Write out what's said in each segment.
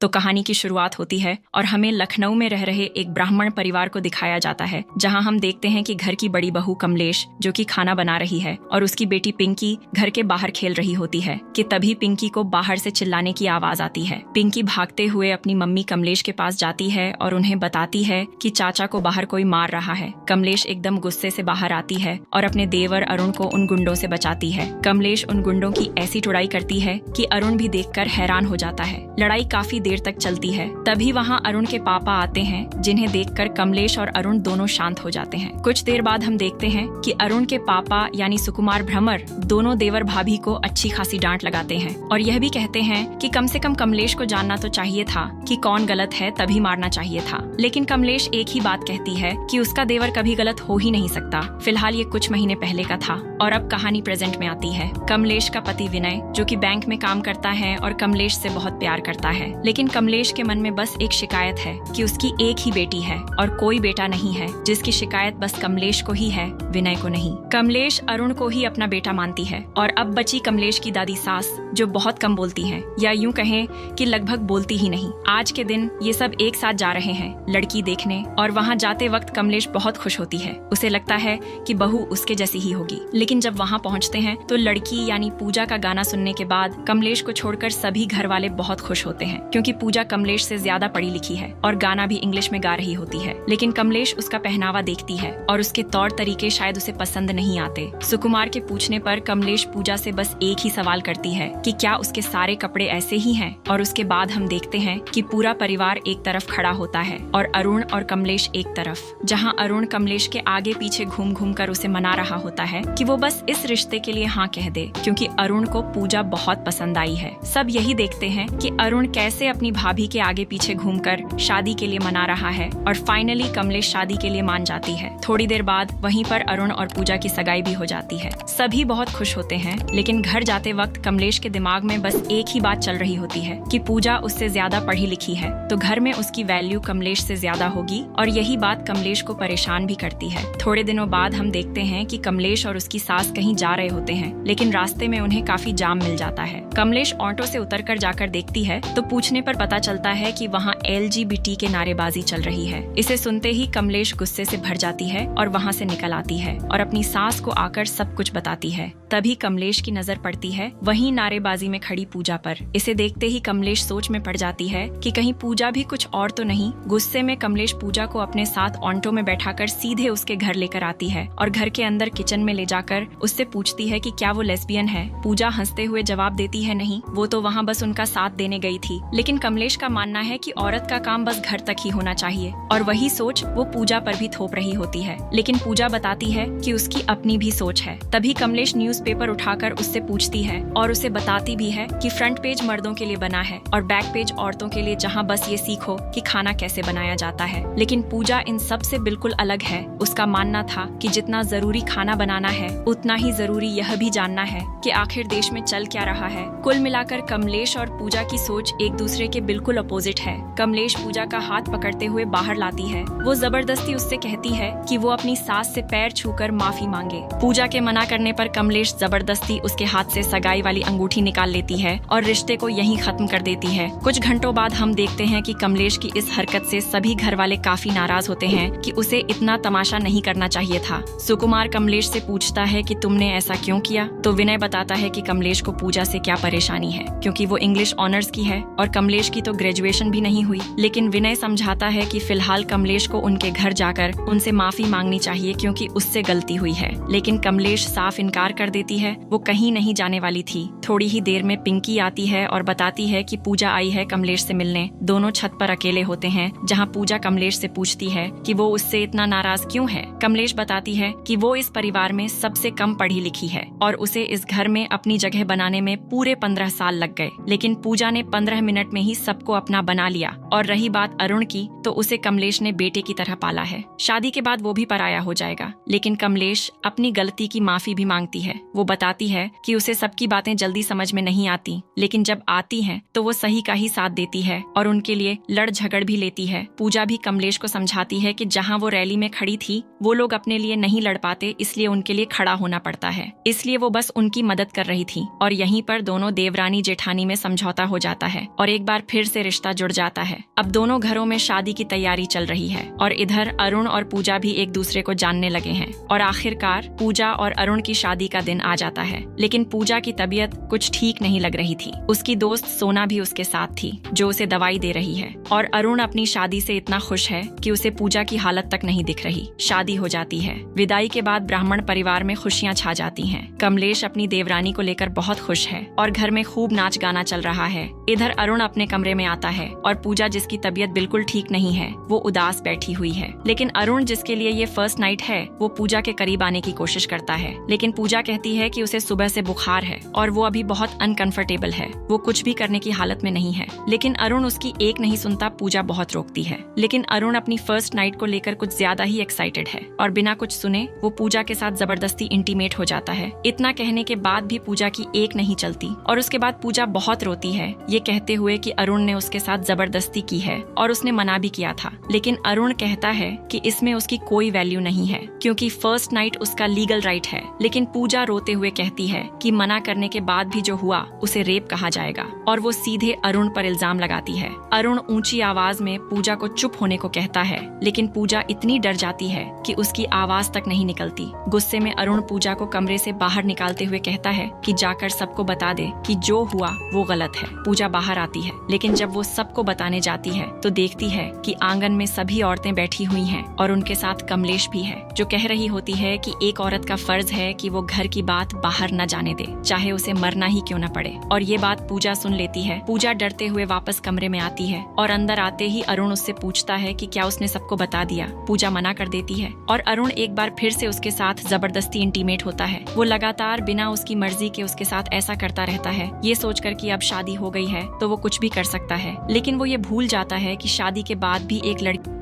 तो कहानी की शुरुआत होती है और हमें लखनऊ में रह रहे एक ब्राह्मण परिवार को दिखाया जाता है, जहां हम देखते हैं कि घर की बड़ी बहू कमलेश जो कि खाना बना रही है और उसकी बेटी पिंकी घर के बाहर खेल रही होती है कि तभी पिंकी को बाहर से चिल्लाने की आवाज आती है। पिंकी भागते हुए अपनी मम्मी कमलेश के पास जाती है और उन्हें बताती है कि चाचा को बाहर कोई मार रहा है। कमलेश एकदम गुस्से से बाहर आती है और अपने देवर अरुण को उन गुंडों से बचाती है। कमलेश उन गुंडों की ऐसी टुड़ाई करती है कि अरुण भी देखकर हैरान हो जाता है। लड़ाई काफी देर तक चलती है। तभी वहाँ अरुण के पापा आते हैं, जिन्हें देखकर कमलेश और अरुण दोनों शांत हो जाते हैं। कुछ देर बाद हम देखते हैं कि अरुण के पापा यानी सुकुमार भ्रमर दोनों देवर भाभी को अच्छी खासी डांट लगाते हैं और यह भी कहते हैं कि कम से कम कमलेश को जानना तो चाहिए था कि कौन गलत है, तभी मारना चाहिए था। लेकिन कमलेश एक ही बात कहती है कि उसका देवर कभी गलत हो ही नहीं सकता। फिलहाल ये कुछ महीने पहले का था और अब कहानी प्रेजेंट में आती है। कमलेश का पति विनय जो कि बैंक में काम करता है और कमलेश से बहुत प्यार करता है, लेकिन कमलेश के मन में बस एक शिकायत है कि उसकी एक ही बेटी है और कोई बेटा नहीं है, जिसकी शिकायत बस कमलेश को ही है, विनय को नहीं। कमलेश अरुण को ही अपना बेटा मानती है और अब बची कमलेश की दादी सास जो बहुत कम बोलती है, या यूं कहें कि लगभग बोलती ही नहीं। आज के दिन ये सब एक साथ जा रहे हैं लड़की देखने और वहाँ जाते वक्त कमलेश बहुत खुश होती है। उसे लगता है कि बहू उसके जैसी ही होगी। लेकिन जब वहाँ पहुँचते हैं तो लड़की यानी पूजा का गाना सुनने के बाद कमलेश को छोड़कर सभी घर वाले बहुत खुश होते हैं, क्योंकि पूजा कमलेश से ज्यादा पढ़ी लिखी है और गाना भी इंग्लिश में गा रही होती है। लेकिन कमलेश उसका पहनावा देखती है और उसके तौर तरीके शायद उसे पसंद नहीं आते। सुकुमार के पूछने पर कमलेश पूजा से बस एक ही सवाल करती है कि क्या उसके सारे कपड़े ऐसे ही हैं, और उसके बाद हम देखते हैं कि पूरा परिवार एक तरफ खड़ा होता है और अरुण और कमलेश एक तरफ, जहां अरुण कमलेश के आगे पीछे घूम घूम कर उसे मना रहा होता है कि वो बस इस रिश्ते के लिए हाँ कह दे, क्योंकि अरुण को पूजा बहुत पसंद आई है। सब यही देखते हैं कि अरुण कैसे अपनी भाभी के आगे पीछे घूमकर शादी के लिए मना रहा है और फाइनली कमलेश शादी के लिए मान जाती है। थोड़ी देर बाद वहीं पर अरुण और पूजा की सगाई भी हो जाती है। सभी बहुत खुश होते हैं, लेकिन घर जाते वक्त कमलेश के दिमाग में बस एक ही बात चल रही होती है कि पूजा उससे ज्यादा पढ़ी लिखी है तो घर में उसकी वैल्यू कमलेश से ज्यादा होगी, और यही बात कमलेश को परेशान भी करती है। थोड़े दिनों बाद हम देखते हैं कि कमलेश और उसकी सास कहीं जा रहे होते हैं, लेकिन रास्ते में उन्हें काफी जाम मिल जाता है। कमलेश ऑटो से उतरकर जाकर देखती है तो पूछने पर पता चलता है कि वहाँ LGBT के नारेबाजी चल रही है। इसे सुनते ही कमलेश गुस्से से भर जाती है और वहाँ से निकल आती है और अपनी सास को आकर सब कुछ बताती है। तभी कमलेश की नजर पड़ती है वहीं नारेबाजी में खड़ी पूजा पर। इसे देखते ही कमलेश सोच में पड़ जाती है कि कहीं पूजा भी कुछ और तो नहीं। गुस्से में कमलेश पूजा को अपने साथ ऑटो में बैठाकर सीधे उसके घर लेकर आती है और घर के अंदर किचन में ले जाकर उससे पूछती है कि क्या वो लेस्बियन है। पूजा हंसते हुए जवाब देती है नहीं, वो तो वहाँ बस उनका साथ देने गई थी। लेकिन कमलेश का मानना है कि औरत का काम बस घर तक ही होना चाहिए, और वही सोच वो पूजा पर भी थोप रही होती है। लेकिन पूजा बताती है कि उसकी अपनी भी सोच है। तभी कमलेश न्यूज़पेपर उठाकर उससे पूछती है और उसे बताती भी है कि फ्रंट पेज मर्दों के लिए बना है और बैक पेज औरतों के लिए, जहाँ बस ये सीखो कि खाना कैसे बनाया जाता है। लेकिन पूजा इन सब से बिल्कुल अलग है। उसका मानना था कि जितना जरूरी खाना बनाना है उतना ही जरूरी यह भी जानना है कि आखिर देश में चल क्या रहा है। कुल मिलाकर कमलेश और पूजा की सोच एक दूसरे के बिल्कुल अपोजिट है। कमलेश पूजा का हाथ पकड़ते हुए बाहर लाती है। वो जबरदस्ती उससे कहती है कि वो अपनी सास से पैर छूकर माफी मांगे। पूजा के मना करने पर कमलेश जबरदस्ती उसके हाथ से सगाई वाली अंगूठी निकाल लेती है और रिश्ते को यहीं खत्म कर देती है। कुछ घंटों बाद हम देखते हैं कि कमलेश की इस हरकत से सभी घर वाले काफी नाराज होते हैं कि उसे इतना तमाशा नहीं करना चाहिए था। सुकुमार कमलेश से पूछता है कि तुमने ऐसा क्यों किया, तो विनय बताता है कि कमलेश को पूजा से क्या परेशानी है, क्योंकि वो इंग्लिश ऑनर्स की है और कमलेश की तो ग्रेजुएशन भी नहीं हुई। लेकिन विनय समझाता है कि फिलहाल कमलेश को उनके घर जाकर उनसे माफी मांगनी चाहिए, क्योंकि उससे गलती हुई है। लेकिन कमलेश साफ इनकार कर देती है, वो कहीं नहीं जाने वाली थी। थोड़ी ही देर में पिंकी आती है और बताती है कि पूजा आई है कमलेश से मिलने। दोनों छत पर अकेले होते हैं, जहां पूजा कमलेश से पूछती है कि वो उससे इतना नाराज क्यों है। कमलेश बताती है कि वो इस परिवार में सबसे कम पढ़ी लिखी है और उसे इस घर में अपनी जगह बनाने में पूरे 15 साल लग गए, लेकिन पूजा ने 15 मिनट में ही सबको अपना बना लिया और रही बात अरुण की, तो उसे कमलेश ने बेटे की तरह पाला है। शादी के बाद वो भी पराया हो जाएगा, लेकिन कमलेश अपनी गलती की माफी भी मांगती है। वो बताती है कि उसे सबकी बातें जल्दी समझ में नहीं आती, लेकिन जब आती हैं तो वो सही का ही साथ देती है और उनके लिए लड़ झगड़ भी लेती है। पूजा भी कमलेश को समझाती है कि जहाँ वो रैली में खड़ी थी वो लोग अपने लिए नहीं लड़ पाते, इसलिए उनके लिए खड़ा होना पड़ता है, इसलिए वो बस उनकी मदद कर रही थी। और यहीं पर दोनों देवरानी जेठानी में समझौता हो जाता है और एक बार फिर से रिश्ता जुड़ जाता है। अब दोनों घरों में शादी की तैयारी चल रही है और इधर अरुण और पूजा भी एक दूसरे को जानने लगे हैं और आखिरकार पूजा और अरुण की शादी का दिन आ जाता है। लेकिन पूजा की तबीयत कुछ ठीक नहीं लग रही थी। उसकी दोस्त सोना भी उसके साथ थी जो उसे दवाई दे रही है और अरुण अपनी शादी से इतना खुश है कि उसे पूजा की हालत तक नहीं दिख रही। शादी हो जाती है। विदाई के बाद ब्राह्मण परिवार में खुशियां छा जाती हैं। कमलेश अपनी देवरानी को लेकर बहुत खुश है और घर में खूब नाच गाना चल रहा है। इधर अरुण अपने कमरे में आता है और पूजा, जिसकी तबीयत बिल्कुल ठीक नहीं है, वो उदास बैठी हुई है। लेकिन अरुण, जिसके लिए ये फर्स्ट नाइट है, वो पूजा के करीब आने की कोशिश करता है, लेकिन पूजा कहती है कि उसे सुबह से बुखार है और वो अभी बहुत अनकंफर्टेबल है, वो कुछ भी करने की हालत में नहीं है। लेकिन अरुण उसकी एक नहीं सुनता। पूजा बहुत रोकती है, लेकिन अरुण अपनी फर्स्ट नाइट को लेकर कुछ ज्यादा ही एक्साइटेड है और बिना कुछ सुने वो पूजा के साथ जबरदस्ती इंटीमेट हो जाता है। इतना कहने के बाद भी पूजा की एक नहीं चलती और उसके बाद पूजा बहुत रोती है, ये कहते हुए कि अरुण ने उसके साथ जबरदस्ती की है और उसने मना भी किया था। लेकिन अरुण कहता है कि इसमें उसकी कोई वैल्यू नहीं है क्योंकि फर्स्ट नाइट उसका लीगल राइट है। लेकिन पूजा रोते हुए कहती है कि मना करने के बाद भी जो हुआ उसे रेप कहा जाएगा और वो सीधे अरुण पर इल्जाम लगाती है। अरुण ऊंची आवाज में पूजा को चुप होने को कहता है, लेकिन पूजा इतनी डर जाती है कि उसकी आवाज तक नहीं निकलती। गुस्से में अरुण पूजा को कमरे से बाहर निकालते हुए कहता है कि जाकर सबको बता दे कि जो हुआ वो गलत है। पूजा बाहर आती है, लेकिन जब वो सबको बताने जाती है तो देखती है कि आंगन में सभी औरतें बैठी हुई हैं और उनके साथ कमलेश भी है, जो कह रही होती है कि एक औरत का फर्ज है कि वो घर की बात बाहर न जाने दे, चाहे उसे मरना ही क्यों न पड़े। और ये बात पूजा सुन लेती है। पूजा डरते हुए वापस कमरे में आती है और अंदर आते ही अरुण उससे पूछता है कि क्या उसने सबको बता दिया। पूजा मना कर देती है और अरुण एक बार फिर से उसके साथ जबरदस्ती इंटीमेट होता है। वो लगातार बिना उसकी मर्जी के उसके साथ ऐसा करता रहता है, ये सोचकर कि अब शादी हो गई है तो वो कुछ भी कर सकता है। लेकिन वो ये भूल जाता है कि शादी के बाद भी एक लड़की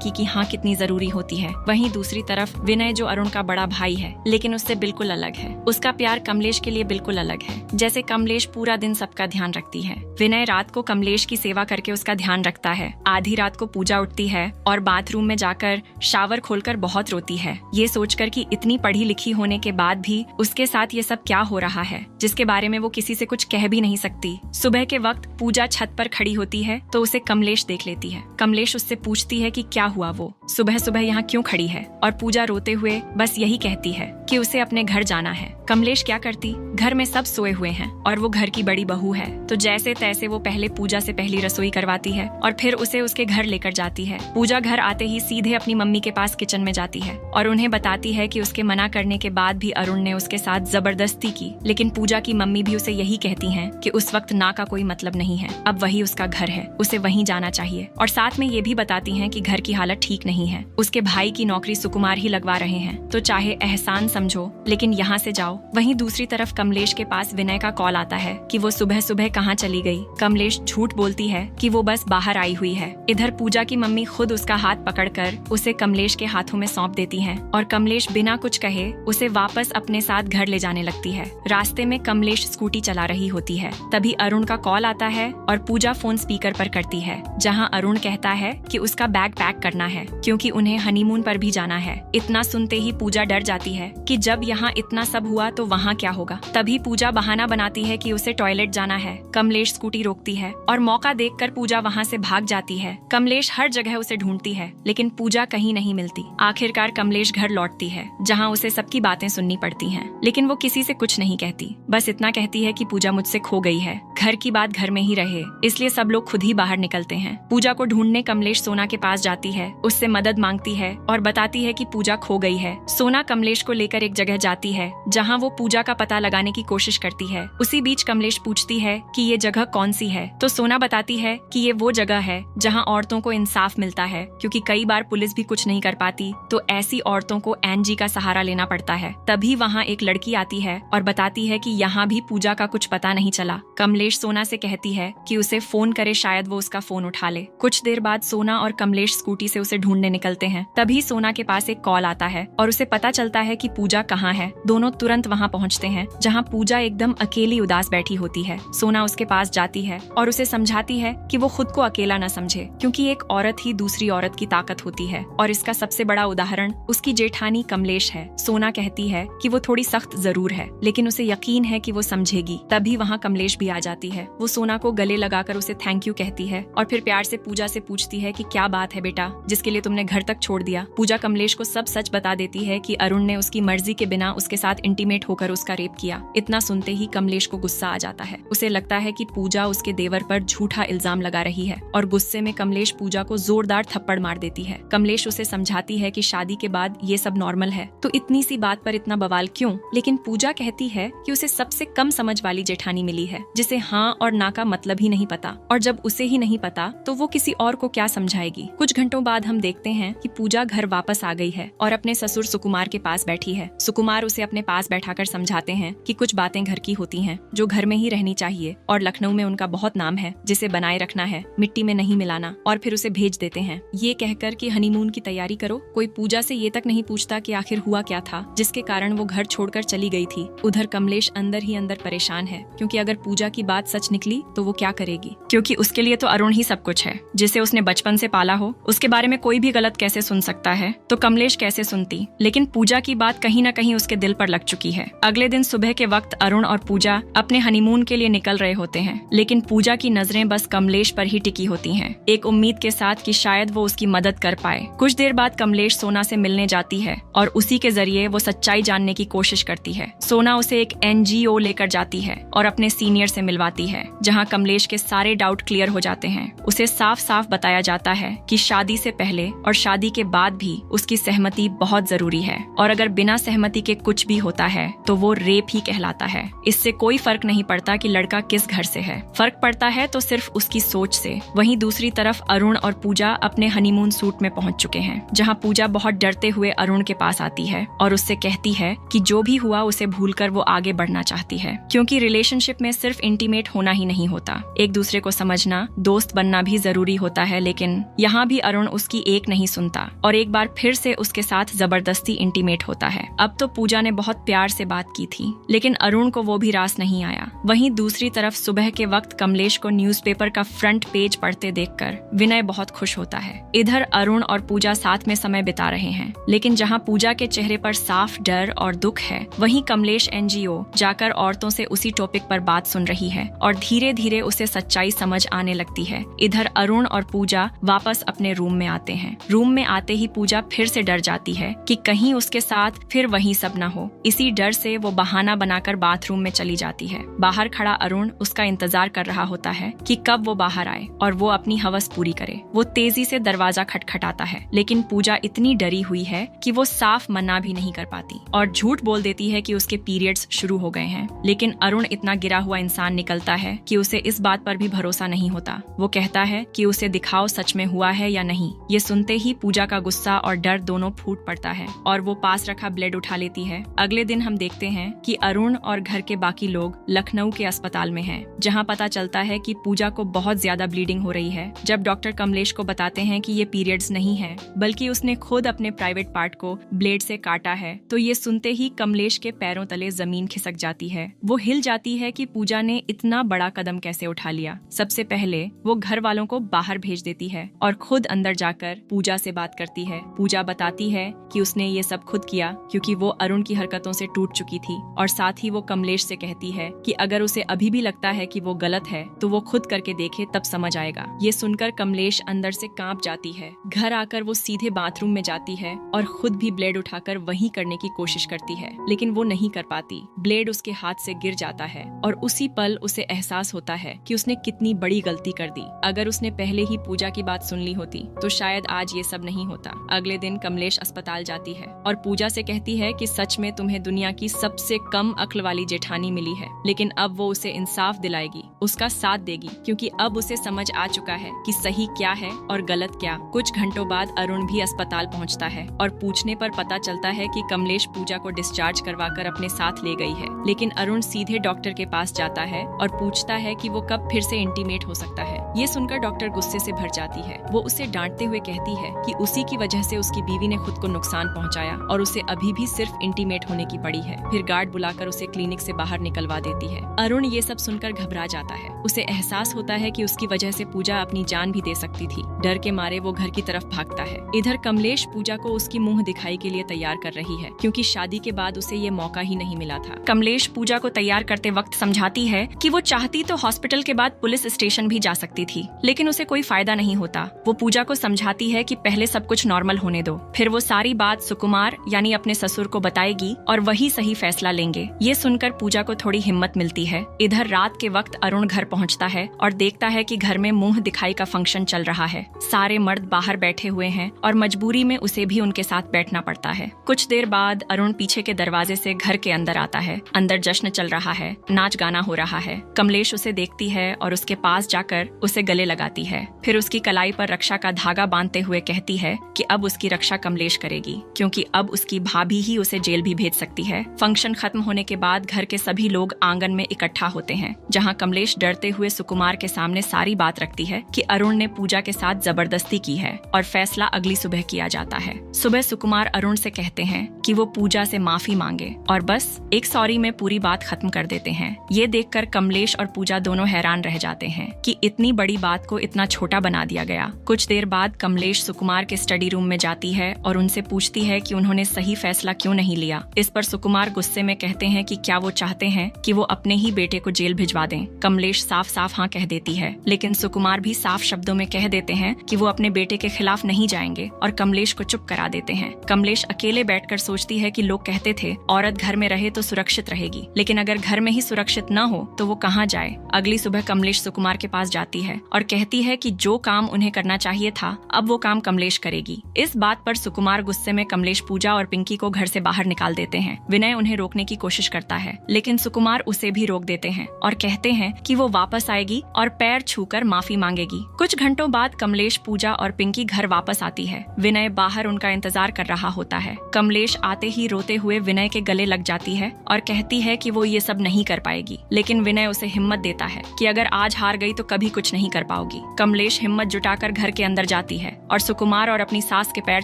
की हाँ कितनी जरूरी होती है। वहीं दूसरी तरफ विनय, जो अरुण का बड़ा भाई है लेकिन उससे बिल्कुल अलग है, उसका प्यार कमलेश के लिए बिल्कुल अलग है। जैसे कमलेश पूरा दिन सबका ध्यान रखती है, विनय रात को कमलेश की सेवा करके उसका ध्यान रखता है। आधी रात को पूजा उठती है और बाथरूम में जाकर शावर खोलकर बहुत रोती है, ये सोचकर कि इतनी पढ़ी लिखी होने के बाद भी उसके साथ ये सब क्या हो रहा है, जिसके बारे में वो किसी से कुछ कह भी नहीं सकती। सुबह के वक्त पूजा छत पर खड़ी होती है तो उसे कमलेश देख लेती है। कमलेश उससे पूछती है कि क्या हुआ, वो सुबह सुबह यहाँ क्यों खड़ी है, और पूजा रोते हुए बस यही कहती है कि उसे अपने घर जाना है। कमलेश क्या करती, घर में सब सोए हुए हैं और वो घर की बड़ी बहू है, तो जैसे तैसे वो पहले पूजा से पहली रसोई करवाती है और फिर उसे उसके घर लेकर जाती है। पूजा घर आते ही सीधे अपनी मम्मी के पास किचन में जाती है और उन्हें बताती है कि उसके मना करने के बाद भी अरुण ने उसके साथ जबरदस्ती की। लेकिन पूजा की मम्मी भी उसे यही कहती हैं कि उस वक्त ना का कोई मतलब नहीं है, अब वही उसका घर है, उसे वहीं जाना चाहिए। और साथ में ये भी बताती हैं कि घर की हालत ठीक नहीं है, उसके भाई की नौकरी सुकुमार ही लगवा रहे हैं, तो चाहे एहसान समझो लेकिन यहाँ से जाओ। वहीं दूसरी तरफ कमलेश के पास विनय का कॉल आता है कि वो सुबह सुबह कहाँ चली गई। कमलेश झूठ बोलती है कि वो बस बाहर आई हुई है। इधर पूजा की मम्मी खुद उसका हाथ पकड़कर उसे कमलेश के हाथों में सौंप देती हैं और कमलेश बिना कुछ कहे उसे वापस अपने साथ घर ले जाने लगती है। रास्ते में कमलेश स्कूटी चला रही होती है, तभी अरुण का कॉल आता है और पूजा फोन स्पीकर पर करती है, जहाँ अरुण कहता है कि उसका बैग पैक करना है क्योंकि उन्हें हनीमून पर भी जाना है। इतना सुनते ही पूजा डर जाती है कि जब यहाँ इतना सब हुआ तो वहाँ क्या होगा। तभी पूजा बहाना बनाती है कि उसे टॉयलेट जाना है। कमलेश स्कूटी रोकती है और मौका देखकर पूजा वहाँ से भाग जाती है। कमलेश हर जगह उसे ढूंढती है लेकिन पूजा कहीं नहीं मिलती। आखिरकार कमलेश घर लौटती है जहाँ उसे सबकी बातें सुननी पड़ती हैं, लेकिन वो किसी से कुछ नहीं कहती, बस इतना कहती है कि पूजा मुझसे खो गई है, घर की बात घर में ही रहे, इसलिए सब लोग खुद ही बाहर निकलते हैं। पूजा को ढूंढने कमलेश सोना के पास जाती है है, उससे मदद मांगती है और बताती है कि पूजा खो गई है। सोना कमलेश को लेकर एक जगह जाती है जहाँ वो पूजा का पता लगाने की कोशिश करती है। उसी बीच कमलेश पूछती है कि ये जगह कौन सी है, तो सोना बताती है कि ये वो जगह है जहाँ औरतों को इंसाफ मिलता है, क्योंकि कई बार पुलिस भी कुछ नहीं कर पाती तो ऐसी औरतों को एनजी का सहारा लेना पड़ता है। तभी वहाँ एक लड़की आती है और बताती है कि यहाँ भी पूजा का कुछ पता नहीं चला। कमलेश सोना से कहती है कि उसे फोन करे, शायद वो उसका फोन उठा ले। कुछ देर बाद सोना और कमलेश स्कूटी से उसे ढूंढने निकलते हैं। तभी सोना के पास एक कॉल आता है और उसे पता चलता है कि पूजा कहाँ है। दोनों तुरंत वहाँ पहुँचते हैं जहाँ पूजा एकदम अकेली उदास बैठी होती है। सोना उसके पास जाती है और उसे समझाती है कि वो खुद को अकेला न समझे, क्योंकि एक औरत ही दूसरी औरत की ताकत होती है और इसका सबसे बड़ा उदाहरण उसकी जेठानी कमलेश है। सोना कहती है कि वो थोड़ी सख्त जरूर है, लेकिन उसे यकीन है कि वो समझेगी। तभी वहाँ कमलेश भी आ जाती है। वो सोना को गले लगाकर उसे थैंक यू कहती है और फिर प्यार से पूजा से पूछती है कि क्या बात है बेटा, जिसके लिए तुमने घर तक छोड़ दिया। पूजा कमलेश को सब सच बता देती है कि अरुण ने उसकी मर्जी के बिना उसके साथ इंटीमेट होकर उसका रेप किया। इतना सुनते ही कमलेश को गुस्सा आ जाता है। उसे लगता है कि पूजा उसके देवर पर झूठा इल्जाम लगा रही है और गुस्से में कमलेश पूजा को जोरदार थप्पड़ मार देती है। कमलेश उसे समझाती है कि शादी के बाद ये सब नॉर्मल है, तो इतनी सी बात पर इतना बवाल क्यों। लेकिन पूजा कहती है कि उसे सबसे कम समझ वाली जेठानी मिली है, जिसे हाँ और ना का मतलब ही नहीं पता, और जब उसे ही नहीं पता तो वो किसी और को क्या समझाएगी। कुछ घंटों बाद हम देखते हैं कि पूजा घर वापस आ गई है और अपने ससुर सुकुमार के पास बैठी है। सुकुमार उसे अपने पास बैठाकर समझाते हैं कि कुछ बातें घर की होती हैं जो घर में ही रहनी चाहिए और लखनऊ में उनका बहुत नाम है, जिसे बनाए रखना है, मिट्टी में नहीं मिलाना, और फिर उसे भेज देते हैं ये कहकर कि हनीमून की तैयारी करो। कोई पूजा से ये तक नहीं पूछता कि आखिर हुआ क्या था जिसके कारण वो घर छोड़कर चली गई थी। उधर कमलेश अंदर ही अंदर परेशान है, क्योंकि अगर पूजा की बात सच निकली तो वो क्या करेगी, क्योंकि उसके लिए तो अरुण ही सब कुछ है, जिसे उसने बचपन से पाला हो। उसके बारे में कोई भी गलत कैसे सुन सकता है, तो कमलेश कैसे सुनती। लेकिन पूजा की बात कहीं न कहीं उसके दिल पर लग चुकी है। अगले दिन सुबह के वक्त अरुण और पूजा अपने हनीमून के लिए निकल रहे होते हैं, लेकिन पूजा की नजरें बस कमलेश पर ही टिकी होती हैं, एक उम्मीद के साथ कि शायद वो उसकी मदद कर पाए। कुछ देर बाद कमलेश सोना से मिलने जाती है और उसी के जरिए वो सच्चाई जानने की कोशिश करती है। सोना उसे एक एनजीओ लेकर जाती है और अपने सीनियर से मिलवाती है, जहां कमलेश के सारे डाउट क्लियर हो जाते हैं। उसे साफ साफ बताया जाता है कि शादी से पहले और शादी के बाद भी उसकी सहमति बहुत जरूरी है, और अगर बिना सहमति के कुछ भी होता है तो वो रेप ही कहलाता है। इससे कोई फर्क नहीं पड़ता कि लड़का किस घर से है, फर्क पड़ता है तो सिर्फ उसकी सोच से। वहीं दूसरी तरफ अरुण और पूजा अपने हनीमून सूट में पहुंच चुके हैं, जहां पूजा बहुत डरते हुए अरुण के पास आती है और उससे कहती है कि जो भी हुआ उसे भूलकर वो आगे बढ़ना चाहती है, क्योंकि रिलेशनशिप में सिर्फ इंटीमेट होना ही नहीं होता, एक दूसरे को समझना, दोस्त बनना भी जरूरी होता है। लेकिन यहाँ भी अरुण उसकी एक नहीं सुनता और एक बार फिर से उसके साथ जबरदस्ती इंटीमेट होता है। अब तो पूजा ने बहुत प्यार से बात की थी, लेकिन अरुण को वो भी रास नहीं आया। वहीं दूसरी तरफ सुबह के वक्त कमलेश को न्यूज़पेपर का फ्रंट पेज पढ़ते देखकर विनय बहुत खुश होता है। इधर अरुण और पूजा साथ में समय बिता रहे हैं, लेकिन जहां पूजा के चेहरे पर साफ डर और दुख है, वहीं कमलेश एनजीओ जाकर औरतों से उसी टॉपिक पर बात सुन रही है और धीरे धीरे उसे सच्चाई समझ आने लगती है। इधर अरुण और पूजा वापस अपने रूम में आते हैं। रूम में आते ही पूजा फिर से डर जाती है कि कहीं उसके साथ फिर वही सब न हो। इसी डर से वो बहाना बनाकर बाथरूम में चली जाती है। बाहर खड़ा अरुण उसका इंतजार कर रहा होता है कि कब वो बाहर आए और वो अपनी हवस पूरी करे। वो तेजी से दरवाजा खटखटाता है, लेकिन पूजा इतनी डरी हुई है कि वो साफ मना भी नहीं कर पाती और झूठ बोल देती है कि उसके पीरियड्स शुरू हो गए हैं। लेकिन अरुण इतना गिरा हुआ इंसान निकलता है कि उसे इस बात पर भी भरोसा नहीं होता। वो कहता है कि उसे दिखाओ सच में हुआ है या नहीं। ये सुनते ही पूजा का गुस्सा और डर दोनों फूट पड़ता है और वो पास रखा ब्लेड उठा लेती है। अगले दिन हम देखते हैं कि अरुण और घर के बाकी लोग लखनऊ के अस्पताल में हैं, जहां पता चलता है कि पूजा को बहुत ज्यादा ब्लीडिंग हो रही है। जब डॉक्टर कमलेश को बताते हैं कि ये पीरियड्स नहीं है, बल्कि उसने खुद अपने प्राइवेट पार्ट को ब्लेड से काटा है, तो ये सुनते ही कमलेश के पैरों तले जमीन खिसक जाती है। वो हिल जाती है कि पूजा ने इतना बड़ा कदम कैसे उठा लिया। सबसे पहले वो घर वालों को बाहर भेज देती है और खुद अंदर जाकर पूजा से बात करती है। पूजा बताती है कि उसने ये सब खुद किया क्योंकि वो अरुण की हरकतों से टूट चुकी थी, और साथ ही वो कमलेश से कहती है कि अगर उसे अभी भी लगता है कि वो गलत है तो वो खुद करके देखे, तब समझ आएगा। ये सुनकर कमलेश अंदर से कांप जाती है। घर आकर वो सीधे बाथरूम में जाती है और खुद भी ब्लेड उठाकर वही करने की कोशिश करती है, लेकिन वो नहीं कर पाती। ब्लेड उसके हाथ से गिर जाता है और उसी पल उसे एहसास होता है कि उसने कितनी बड़ी गलती कर दी। अगर उसने पहले ही पूजा की बात सुन ली होती तो शायद आज ये सब नहीं होता। अगले दिन कमलेश अस्पताल जाती है और पूजा से कहती है कि सच में तुम्हें दुनिया की सबसे कम अक्ल वाली जेठानी मिली है, लेकिन अब वो उसे इंसाफ दिलाएगी, उसका साथ देगी, क्योंकि अब उसे समझ आ चुका है कि सही क्या है और गलत क्या। कुछ घंटों बाद अरुण भी अस्पताल पहुंचता है और पूछने पर पता चलता है कि कमलेश पूजा को डिस्चार्ज करवाकर अपने साथ ले गई है। लेकिन अरुण सीधे डॉक्टर के पास जाता है और पूछता है कि वो कब फिर से इंटीमेट हो सकता है। ये सुनकर डॉक्टर गुस्से से भर जाती है। वो उसे डांटते हुए कहती है कि उसी की वजह से उसकी बीवी ने खुद को नुकसान पहुंचाया और उसे अभी भी सिर्फ इंटीमेट होने की पड़ी है। फिर गार्ड बुलाकर उसे क्लिनिक से बाहर निकलवा देती है। अरुण ये सब सुनकर घबरा जाता है। उसे एहसास होता है कि उसकी वजह से पूजा अपनी जान भी दे सकती थी। डर के मारे वो घर की तरफ भागता है। इधर कमलेश पूजा को उसकी मुंह दिखाई के लिए तैयार कर रही है, क्योंकि शादी के बाद उसे ये मौका ही नहीं मिला था। कमलेश पूजा को तैयार करते वक्त समझाती है कि वो चाहती तो हॉस्पिटल के बाद पुलिस स्टेशन भी जा सकती थी, लेकिन उसे कोई फायदा नहीं होता। वो पूजा को समझाती है कि पहले सब कुछ नॉर्मल होने दो, फिर वो सारी बात सुकुमार यानी अपने ससुर को बताएगी और वही सही फैसला लेंगे। ये सुनकर पूजा को थोड़ी हिम्मत मिलती है। इधर रात के वक्त अरुण घर पहुंचता है और देखता है कि घर में मुंह दिखाई का फंक्शन चल रहा है। सारे मर्द बाहर बैठे हुए हैं और मजबूरी में उसे भी उनके साथ बैठना पड़ता है। कुछ देर बाद अरुण पीछे के दरवाजे से घर के अंदर आता है। अंदर जश्न चल रहा है, नाच गाना हो रहा है। कमलेश उसे देखती है और उसके पास जाकर उसे गले लगाती है। फिर उसकी कलाई पर रक्षा का धागा बांधते हुए कहती है कि अब उसकी रक्षा कमलेश करेगी, क्योंकि अब उसकी भाभी ही उसे जेल भी भेज सकती है। फंक्शन खत्म होने के बाद घर के सभी लोग आंगन में इकट्ठा होते हैं, जहां कमलेश डरते हुए सुकुमार के सामने सारी बात रखती है कि अरुण ने पूजा के साथ जबरदस्ती की है और फैसला अगली सुबह किया जाता है। सुबह सुकुमार अरुण से कहते हैं कि वो पूजा से माफी मांगे और बस एक सॉरी में पूरी बात खत्म कर देते हैं। ये देखकर कमलेश और पूजा दोनों हैरान रह जाते हैं कि इतनी बड़ी बात को इतना छोटा बना दिया गया। कुछ देर बाद कमलेश सुकुमार के स्टडी रूम में जाती है और उनसे पूछती है कि उन्होंने सही फैसला क्यों नहीं लिया। इस पर सुकुमार गुस्से में कहते हैं कि क्या वो चाहते हैं कि वो अपने ही बेटे को जेल भिजवा दें। कमलेश साफ साफ हाँ कह देती है, लेकिन सुकुमार भी साफ शब्दों में कह देते हैं कि वो अपने बेटे के खिलाफ नहीं जाएंगे और कमलेश को चुप करा देते हैं। कमलेश अकेले बैठकर सोचती है कि लोग कहते थे औरत घर में रहे तो सुरक्षित रहेगी, लेकिन अगर घर में ही सुरक्षित न हो तो वो कहाँ जाए। अगली सुबह कमलेश सुकुमार के पास जाती है और कहती है कि जो काम उन्हें करना चाहिए था अब वो काम कमलेश करेगी। इस बात पर सुकुमार गुस्से में कमलेश पूजा और पिंकी को घर से बाहर निकाल देते हैं। विनय उन्हें रोकने की कोशिश करता है, लेकिन सुकुमार उसे भी रोक देते हैं और कहते हैं कि वो वापस आएगी और पैर छूकर माफी मांगेगी। कुछ घंटों बाद कमलेश, पूजा और पिंकी घर वापस आती है। विनय बाहर उनका इंतजार कर रहा होता है। कमलेश आते ही रोते हुए विनय के गले लग जाती है और कहती है कि वो ये सब नहीं कर पाएगी, लेकिन विनय उसे हिम्मत देता है कि अगर आज हार गई तो कभी कुछ नहीं कर पाओगी। कमलेश हिम्मत जुटाकर घर के अंदर जाती है और सुकुमार और अपनी सास के पैर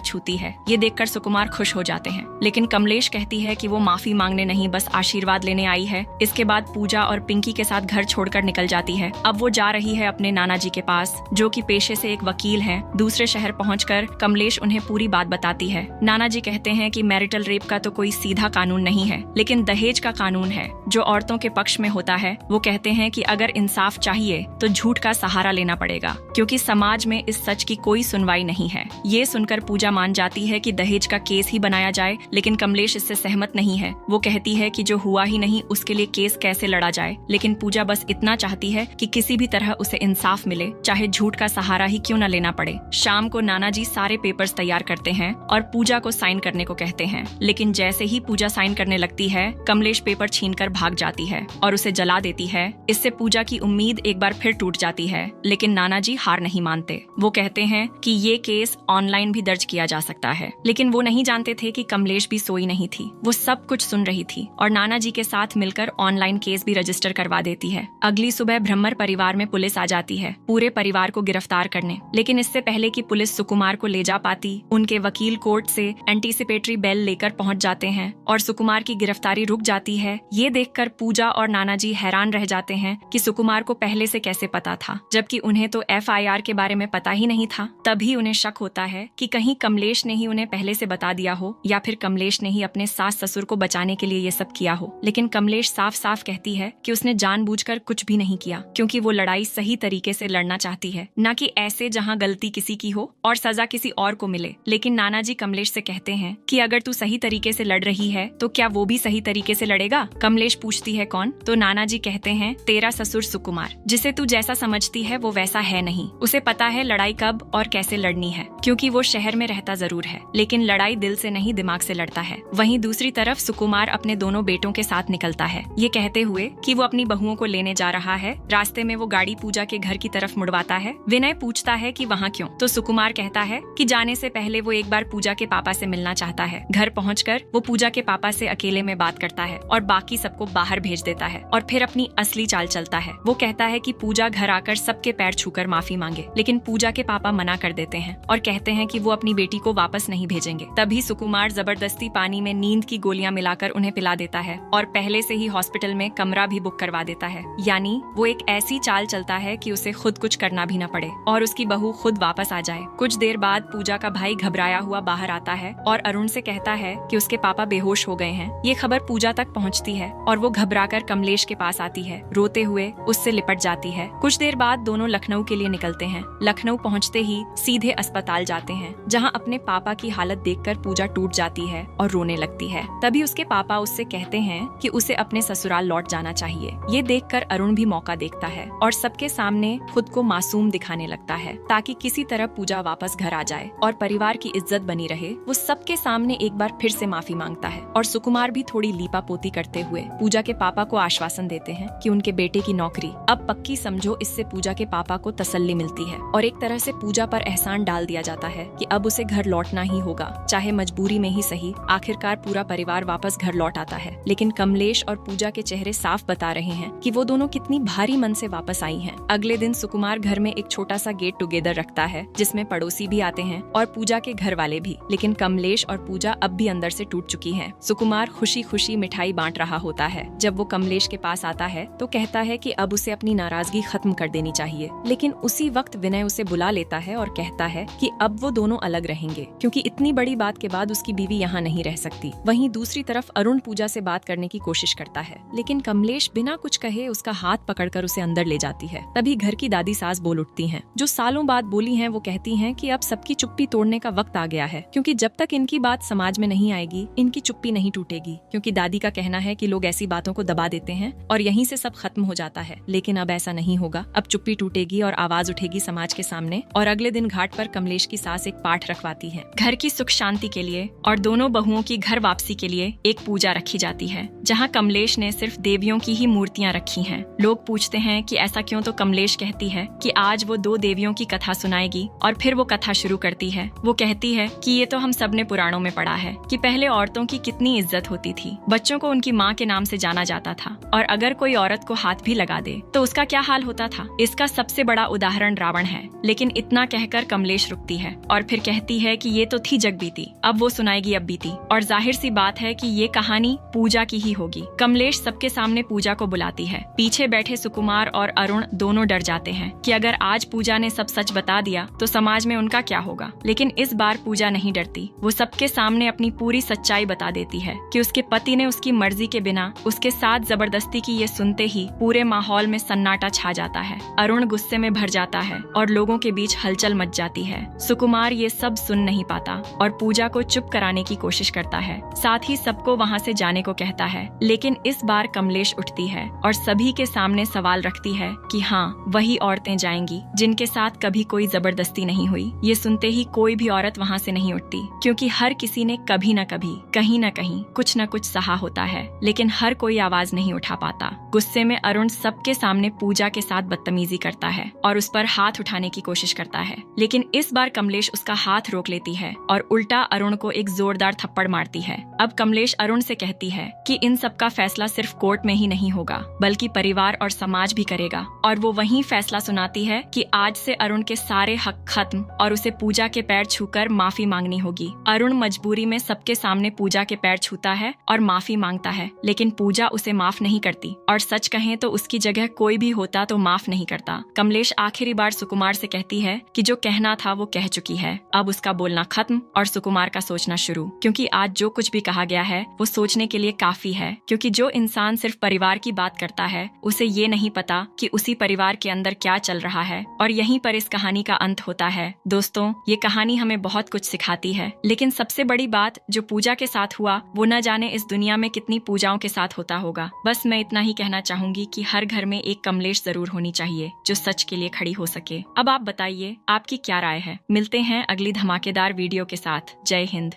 छूती है। ये देखकर सुकुमार खुश हो जाते हैं, लेकिन कमलेश कहती है कि वो माफी मांगने नहीं, बस आशीर्वाद लेने आई है। इसके बाद पूजा और पिंकी के साथ घर छोड़कर निकल जाती है। अब वो जा रही है अपने नाना जी के पास, जो कि पेशे से एक वकील हैं। दूसरे शहर पहुंचकर कमलेश उन्हें पूरी बात बताती है। नाना जी कहते हैं कि मैरिटल रेप का तो कोई सीधा कानून नहीं है, लेकिन दहेज का कानून है जो औरतों के पक्ष में होता है। वो कहते हैं कि अगर इंसाफ चाहिए तो झूठ का सहारा लेना पड़ेगा, क्योंकि समाज में इस सच की कोई सुनवाई नहीं है। ये सुनकर पूजा मान जाती है कि दहेज का केस ही बनाया जाए, लेकिन कमलेश इससे सहमत नहीं है। वो कहती है कि जो हुआ ही नहीं उसके लिए केस कैसे लड़ा जाए, लेकिन पूजा बस इतना चाहती है कि किसी भी तरह उसे इंसाफ मिले, चाहे झूठ का सहारा ही क्यों न लेना पड़े। शाम को नाना जी सारे पेपर्स तैयार करते हैं और पूजा को साइन करने को कहते हैं, लेकिन जैसे ही पूजा साइन करने लगती है कमलेश पेपर छीनकर भाग जाती है और उसे जला देती है। इससे पूजा की उम्मीद एक बार फिर टूट जाती है, लेकिन नाना जी हार नहीं मानते। वो कहते हैं कि ये केस ऑनलाइन भी दर्ज किया जा सकता है, लेकिन वो नहीं जानते थे कि कमलेश भी सोई नहीं थी। वो सब कुछ सुन रही थी और नाना जी के साथ मिलकर ऑनलाइन केस भी रजिस्टर करवा देती है। अगली सुबह ब्रह्मर परिवार में पुलिस आ जाती है पूरे परिवार को गिरफ्तार करने, लेकिन इससे पहले कि पुलिस सुकुमार को ले जा पाती, उनके वकील कोर्ट से एंटीसिपेटरी बेल लेकर पहुंच जाते हैं और सुकुमार की गिरफ्तारी रुक जाती है। ये देखकर पूजा और नाना जी हैरान रह जाते हैं कि सुकुमार को पहले से कैसे पता था, जबकि उन्हें तो FIR के बारे में पता ही नहीं था। तभी उन्हें शक होता है कि कहीं कमलेश ने ही उन्हें पहले से बता दिया हो, या फिर कमलेश ने ही अपने सास ससुर को बचाने के लिए ये सब किया हो। लेकिन कमलेश साफ साफ कहती है कि उसने जानबूझकर कुछ भी नहीं किया, क्योंकि वो लड़ाई सही तरीके से लड़ना चाहती है, न कि ऐसे जहाँ गलती किसी की हो और सजा किसी और को मिले। लेकिन नाना जी कमलेश से कहते हैं कि अगर तू सही तरीके से लड़ रही है तो क्या वो भी सही तरीके से लड़ेगा। कमलेश पूछती है कौन, तो नाना जी कहते हैं तेरा ससुर सुकुमार, जिसे तू जैसा समझती है वो वैसा है नहीं। उसे पता है लड़ाई कब और कैसे लड़नी है, क्योंकि वो शहर में रहता जरूर है लेकिन लड़ाई दिल से नहीं दिमाग से लड़ता है। वहीं दूसरी तरफ सुकुमार अपने दोनों बेटों के साथ निकलता है, ये कहते हुए कि वो अपनी बहुओं को लेने जा रहा है। रास्ते में वो गाड़ी पूजा के घर की तरफ मुड़वाता है। विनय पूछता है कि वहाँ क्यों, तो सुकुमार कहता है कि जाने से पहले वो एक बार पूजा के पापा से मिलना चाहता है। घर पहुंचकर वो पूजा के पापा से अकेले में बात करता है और बाकी सबको बाहर भेज देता है और फिर अपनी असली चाल चलता है। वो कहता है कि पूजा घर आकर सबके पैर छूकर माफी मांगे, लेकिन पूजा के पापा मना कर देते हैं और कहते हैं कि वो अपनी बेटी को वापस नहीं भेजेंगे। तभी सुकुमार जबरदस्ती पानी में नींद की गोलियां मिलाकर उन्हें पिला देता है और पहले से ही हॉस्पिटल में कमरा भी बुक करवा देता है। यानी वो एक ऐसी चाल चलता है कि उसे खुद कुछ करना भी न पड़े और उसकी बहू खुद वापस आ जाए। कुछ देर बाद पूजा का भाई घबराया हुआ बाहर आता है और अरुण से कहता है कि उसके पापा बेहोश हो गए हैं। ये खबर पूजा तक पहुंचती है और वो घबराकर कमलेश के पास आती है, रोते हुए उससे लिपट जाती है। कुछ देर बाद दोनों लखनऊ के लिए निकलते हैं। लखनऊ पहुंचते ही सीधे अस्पताल जाते हैं, जहां अपने पापा की हालत देखकर पूजा टूट जाती है और रोने लगती है। तभी उसके पापा उससे कहते हैं कि उसे अपने ससुराल लौट जाना चाहिए। ये देखकर अरुण भी मौका देखता है और सबके सामने खुद को मासूम दिखाने लगता है ताकि किसी तरह पूजा वापस घर आ जाए और परिवार की इज्जत बनी रहे। वो सबके सामने एक बार फिर से माफी मांगता है और सुकुमार भी थोड़ी लीपापोती करते हुए पूजा के पापा को आश्वासन देते हैं कि उनके बेटे की नौकरी अब पक्की समझो। इससे पूजा के पापा को तसल्ली मिलती है और एक तरह से पूजा पर एहसान डाल दिया जाता है कि अब उसे घर लौटना ही होगा, चाहे मजबूरी में ही सही। आखिरकार पूरा परिवार वापस घर लौट आता है, लेकिन कमलेश और पूजा के चेहरे साफ बता रहे हैं कि वो दोनों कितनी भारी मन से वापस आई हैं। अगले दिन सुकुमार घर में एक छोटा सा गेट टुगेदर रखता है, जिसमें पड़ोसी भी आते हैं और पूजा के घर वाले भी, लेकिन कमलेश और पूजा अब भी अंदर से टूट चुकी हैं। सुकुमार खुशी खुशी मिठाई बांट रहा होता है। जब वो कमलेश के पास आता है तो कहता है कि अब उसे अपनी नाराजगी खत्म कर देनी चाहिए, लेकिन उसी वक्त विनय उसे बुला लेता है और कहता है कि अब वो दोनों अलग रहेंगे, क्योंकि इतनी बड़ी बात के बाद उसकी बीवी यहाँ नहीं रह सकती। वहीं दूसरी तरफ अरुण पूजा से बात करने की कोशिश करता है, लेकिन कमलेश बिना कुछ कहे उसका हाथ पकड़कर उसे अंदर ले जाती है। तभी घर की दादी सास बोल उठती हैं, जो सालों बाद बोली हैं। वो कहती हैं कि अब सबकी चुप्पी तोड़ने का वक्त आ गया है, क्योंकि जब तक इनकी बात समाज में नहीं आएगी इनकी चुप्पी नहीं टूटेगी। क्योंकि दादी का कहना है कि लोग ऐसी बातों को दबा देते हैं और यहीं से सब खत्म हो जाता है, लेकिन अब ऐसा नहीं होगा। अब चुप्पी टूटेगी और आवाज उठेगी समाज के सामने। और अगले दिन घाट पर कमलेश की सास एक पाठ रखवाती है। घर की सुख शांति के लिए और दोनों बहुओं की घर वापसी के लिए एक पूजा रखी जाती है, जहाँ कमलेश ने सिर्फ देवियों की ही मूर्तियाँ रखी हैं। लोग पूछते हैं कि ऐसा क्यों, तो कमलेश कहती है कि आज वो 2 देवियों की कथा सुनाएगी और फिर वो कथा शुरू करती है। वो कहती है कि ये तो हम सब ने पुराणों में पढ़ा है कि पहले औरतों की कितनी इज्जत होती थी, बच्चों को उनकी माँ के नाम से जाना जाता था और अगर कोई औरत को हाथ भी लगा दे तो उसका क्या हाल होता था। इसका सबसे बड़ा उदाहरण रावण है। लेकिन इतना कहकर कमलेश रुकती है और फिर कहती है कि ये तो थी जग बीती, अब वो सुनाएगी अब बीती। और जाहिर सी बात है कि ये कहानी पूजा की ही होगी। कमलेश सबके सामने पूजा को बुलाती है। पीछे बैठे सुकुमार और अरुण दोनों डर जाते हैं कि अगर आज पूजा ने सब सच बता दिया तो समाज में उनका क्या होगा। लेकिन इस बार पूजा नहीं डरती। वो सबके सामने अपनी पूरी सच्चाई बता देती है कि उसके पति ने उसकी मर्जी के बिना उसके साथ जबरदस्ती की। ये सुनते ही पूरे माहौल में सन्नाटा छा जाता है। अरुण गुस्से में भर जाता है और लोगों के बीच हलचल मच जाती है। सुकुमार ये सब सुन नहीं पाता और पूजा को चुप कराने की कोशिश करता है, साथ ही सबको वहाँ से जाने को कहता है। लेकिन इस बार कमलेश उठती है और सभी के सामने सवाल रखती है कि हाँ, वही औरतें जाएंगी जिनके साथ कभी कोई जबरदस्ती नहीं हुई। ये सुनते ही कोई भी औरत वहाँ से नहीं उठती, क्योंकि हर किसी ने कभी न कभी कहीं न कहीं कुछ न कुछ सहा होता है, लेकिन हर कोई आवाज नहीं उठा पाता। गुस्से में अरुण सबके सामने पूजा के साथ बदतमीजी करता है और उस पर हाथ उठाने की कोशिश करता है, लेकिन इस बार कमलेश उसका हाथ रोक लेती है और उल्टा अरुण को एक जोरदार थप्पड़ मारती है। अब कमलेश अरुण से कहती है कि इन सब का फैसला सिर्फ कोर्ट में ही नहीं होगा, बल्कि परिवार और समाज भी करेगा। और वो वही फैसला सुनाती है कि आज से अरुण के सारे हक खत्म और उसे पूजा के पैर छूकर माफी मांगनी होगी। अरुण मजबूरी में सबके सामने पूजा के पैर छूता है और माफी मांगता है, लेकिन पूजा उसे माफ नहीं करती और सच कहें तो उसकी जगह कोई भी होता तो माफ नहीं करता। कमलेश आखिरी बार सुकुमार से कहती है कि जो कहना था वो कह चुकी है, अब उसका बोलना खत्म और सुकुमार का सोचना शुरू, क्योंकि आज जो कुछ भी कहा गया है वो सोचने के लिए काफी है। क्योंकि जो इंसान सिर्फ परिवार की बात करता है उसे ये नहीं पता कि उसी परिवार के अंदर क्या चल रहा है। और यहीं पर इस कहानी का अंत होता है। दोस्तों, ये कहानी हमें बहुत कुछ सिखाती है, लेकिन सबसे बड़ी बात जो पूजा के साथ हुआ वो न जाने इस दुनिया में कितनी पूजाओं के साथ होता होगा। बस मैं इतना ही कहना चाहूंगी कि हर घर में एक कमलेश जरूर होनी चाहिए जो सच के लिए खड़ी हो सके। अब आप बताइए, आपकी क्या राय है? मिलते हैं अगली धमाकेदार वीडियो के साथ। जय हिंद।